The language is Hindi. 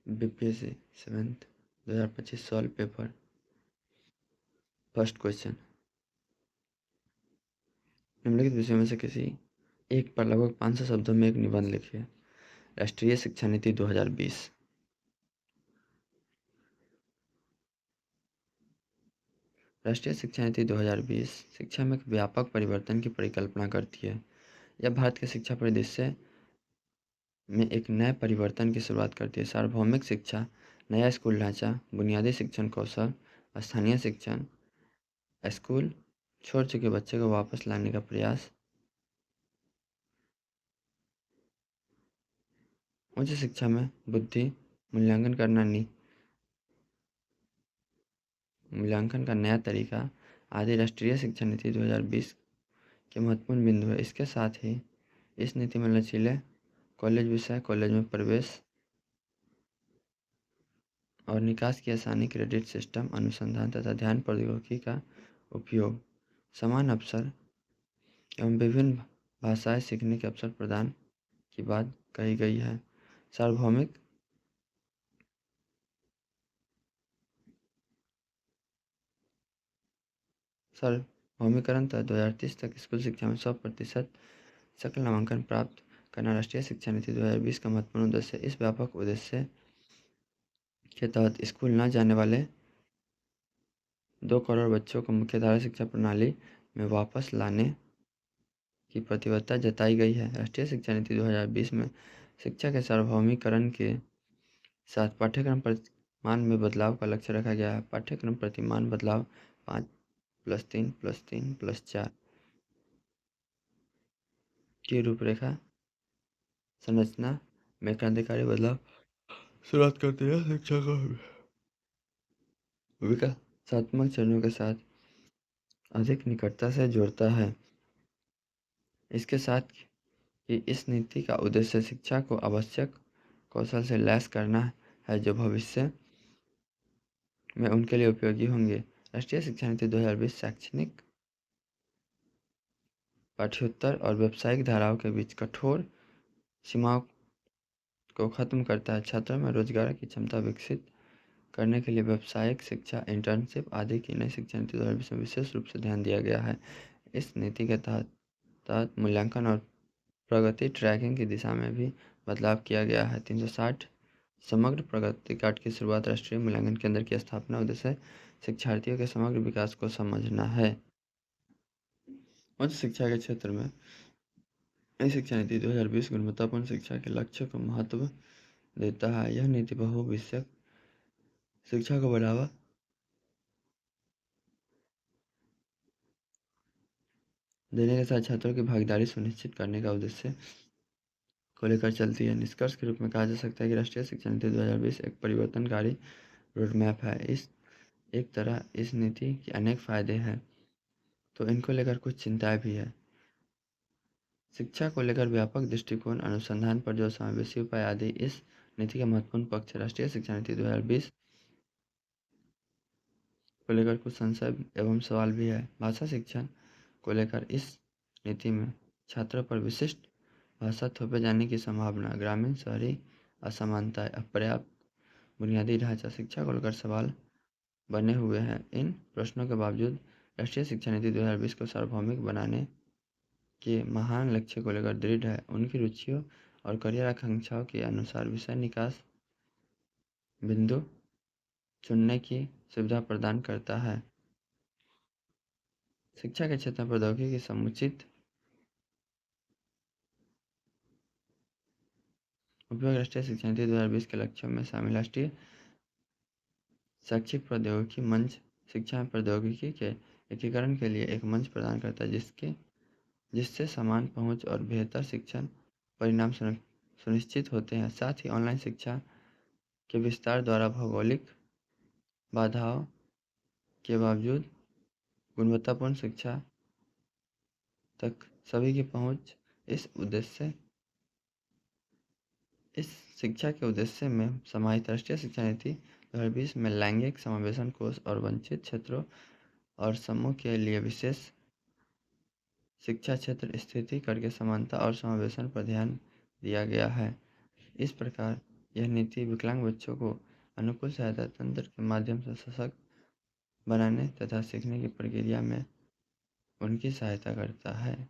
BPSC 7th 2025 solve paper. First question, निम्नलिखित विषयों में से किसी एक पर लगभग 500 शब्दों में एक निबंध लिखिए। राष्ट्रीय शिक्षा नीति 2020। राष्ट्रीय शिक्षा नीति 2020 शिक्षा में एक व्यापक परिवर्तन की परिकल्पना करती है। यह भारत के शिक्षा परिदृश्य में एक नए परिवर्तन की शुरुआत करती है। सार्वभौमिक शिक्षा, नया स्कूल ढांचा, बुनियादी शिक्षण कौशल, स्थानीय शिक्षण, स्कूल छोड़ चुके बच्चे को वापस लाने का प्रयास, उच्च शिक्षा में बुद्धि मूल्यांकन का नया तरीका आदि राष्ट्रीय शिक्षा नीति 2020 के महत्वपूर्ण बिंदु है। इसके साथ ही इस नीति में लचीले कॉलेज विषय, कॉलेज में प्रवेश और निकास की आसानी, क्रेडिट सिस्टम, अनुसंधान तथा ध्यान प्रौद्योगिकी का उपयोग, समान अवसर एवं विभिन्न भाषाएं सीखने के अवसर प्रदान की बात कही गई है। सार्वभौमिकरण तक 2030 तक स्कूल शिक्षा में 100% सकल नामांकन प्राप्त करना राष्ट्रीय शिक्षा नीति 2020 का महत्वपूर्ण उद्देश्य है। इस व्यापक उद्देश्य के तहत स्कूल न जाने वाले 2 करोड़ बच्चों को मुख्यधारा शिक्षा प्रणाली में वापस लाने की प्रतिबद्धता जताई गई है। राष्ट्रीय शिक्षा नीति 2020 में शिक्षा के सार्वभौमिकरण के साथ पाठ्यक्रम प्रतिमान में बदलाव का लक्ष्य रखा गया है। पाठ्यक्रम प्रतिमान बदलाव 5+3+3+4 की रूपरेखा संरचना में क्रांतिकारी बदलाव शुरुआत करते हैं। शिक्षा को विकासात्मक चरणों के साथ अधिक निकटता से जोड़ता है। इसके साथ कि इस नीति का उद्देश्य शिक्षा को आवश्यक कौशल से लैस करना है जो भविष्य में उनके लिए उपयोगी होंगे। राष्ट्रीय शिक्षा नीति 2020 शैक्षणिक पाठ्योत्तर और व्यावसायिक धाराओं के बीच कठोर सीमाओं को खत्म करता है। छात्रों में रोजगार की क्षमता विकसित करने के लिए व्यावसायिक शिक्षा, इंटर्नशिप आदि की नई शिक्षा नीति 2020 में विशेष रूप से ध्यान दिया गया है। इस नीति के तहत मूल्यांकन और प्रगति ट्रैकिंग की दिशा में भी बदलाव किया गया है। 360 समग्र प्रगति कार्ड की शुरुआत, राष्ट्रीय मूल्यांकन केंद्र की स्थापना, उद्देश्य शिक्षार्थियों के समग्र विकास को समझना है। उच्च शिक्षा के क्षेत्र में नई शिक्षा नीति 2020 गुणवत्तापूर्ण शिक्षा के लक्ष्य को महत्व देता है। यह नीति बहुविषयक शिक्षा को बढ़ावा देने के साथ छात्रों की भागीदारी सुनिश्चित करने का उद्देश्य को लेकर चलती है। निष्कर्ष के रूप में कहा जा सकता है कि राष्ट्रीय शिक्षा नीति 2020 एक परिवर्तनकारी रोडमैप है। एक तरह इस नीति के अनेक फायदे हैं तो इनको लेकर कुछ चिंताएं भी है। शिक्षा को लेकर व्यापक दृष्टिकोण, अनुसंधान पर जो समावेशी उपाय आदि इस नीति के महत्वपूर्ण पक्ष है। राष्ट्रीय शिक्षा नीति 2020 को लेकर कुछ संशय एवं सवाल भी है। भाषा शिक्षण को लेकर इस नीति में छात्रों पर विशिष्ट भाषा थोपे जाने की संभावना, ग्रामीण शहरी असमानताएं, अपर्याप्त बुनियादी ढांचा शिक्षा को लेकर सवाल बने हुए हैं। इन प्रश्नों के बावजूद राष्ट्रीय शिक्षा नीति 2020 को सार्वभौमिक बनाने के महान लक्ष्य को लेकर दृढ़ है। उनकी रुचियों और करियर आकांक्षाओं के अनुसार विषय निकास बिंदु चुनने की सुविधा प्रदान करता है। शिक्षा के क्षेत्र में प्रौद्योगिकी की समुचित उपयोग राष्ट्रीय शिक्षा नीति 2020 के लक्ष्यों में शामिल। राष्ट्रीय शैक्षिक प्रौद्योगिकी मंच शिक्षा में प्रौद्योगिकी के एकीकरण के लिए एक मंच प्रदान करता है जिससे समान पहुंच और बेहतर शिक्षण परिणाम सुनिश्चित होते हैं। साथ ही ऑनलाइन शिक्षा के विस्तार द्वारा भौगोलिक बाधाओं के बावजूद गुणवत्तापूर्ण शिक्षा तक सभी की पहुंच इस शिक्षा के उद्देश्य में समाहित। राष्ट्रीय शिक्षा नीति 2020 में लैंगिक समावेशन कोष और वंचित क्षेत्रों और समूह के लिए विशेष शिक्षा क्षेत्र स्थिति करके समानता और समावेशन पर ध्यान दिया गया है। इस प्रकार यह नीति विकलांग बच्चों को अनुकूल सहायता तंत्र के माध्यम से सशक्त बनाने तथा सीखने की प्रक्रिया में उनकी सहायता करता है।